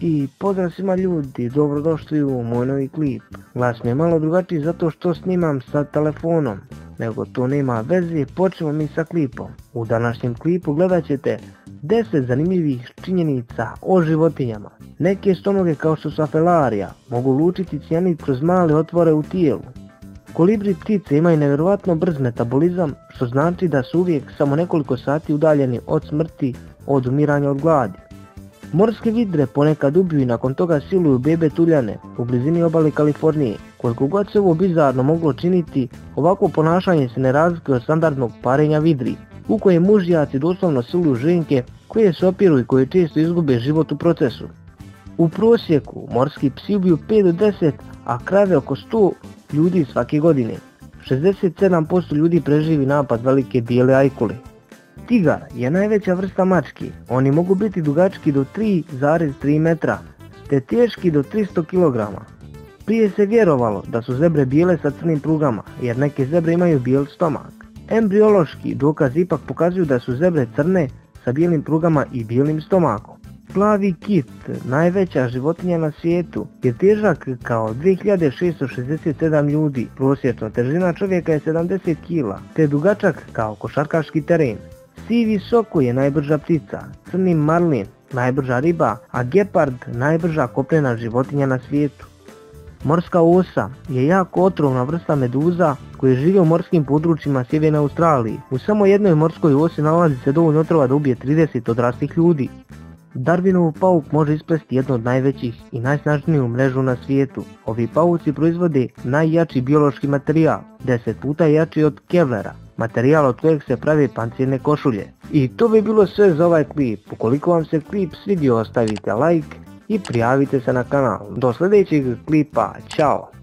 I pozdrav svima ljudi, dobrodošli u moj novi klip. Glas mi je malo drugačiji zato što snimam sa telefonom, nego to nema veze, počnemo mi sa klipom. U današnjem klipu gledat ćete 10 zanimljivih činjenica o životinjama. Neke stonoge kao što su afelarija mogu lučiti cijanid kroz male otvore u tijelu. Kolibri ptice imaju nevjerojatno brz metabolizam, što znači da su uvijek samo nekoliko sati udaljeni od smrti, od umiranja od gladi. Morske vidre ponekad ubiju i nakon toga siluju bebe tuljane u blizini obale Kalifornije. Koliko god se ovo bizarno moglo činiti, ovako ponašanje se ne razlikuje od standardnog parenja vidri, u kojem mužjaci doslovno siluju ženke koje se opiru i koje često izgube život u procesu. U prosjeku morski psi ubiju 5 do 10, a krave oko 100 ljudi svake godine. 67% ljudi preživi napad velike bijele ajkule. Tigar je najveća vrsta mački. Oni mogu biti dugački do 3,3 metra, te teški do 300 kg. Prije se vjerovalo da su zebre bijele sa crnim prugama, jer neke zebre imaju bijel stomak. Embriološki dokazi ipak pokazuju da su zebre crne sa bijelim prugama i bijelim stomakom. Plavi kit, najveća životinja na svijetu, je težak kao 2667 ljudi. Prosječna težina čovjeka je 70 kg, te dugačak kao košarkaški teren. Sivi soko je najbrža ptica, crni marlin najbrža riba, a gepard najbrža kopnena životinja na svijetu. Morska osa je jako otrovna vrsta meduza koje žive u morskim područjima sjeverne Australije. U samo jednoj morskoj osi nalazi se dovoljno otrova da ubije 30 odraslih ljudi. Darwinov pauk može isplesti jednu od najvećih i najsnažniju mrežu na svijetu. Ovi pauci proizvode najjači biološki materijal, 10 puta jači od kevlera, materijal od kojeg se prave pancirne košulje. I to bi bilo sve za ovaj klip. Ukoliko vam se klip svidio, ostavite like i prijavite se na kanal. Do sljedećeg klipa, ćao!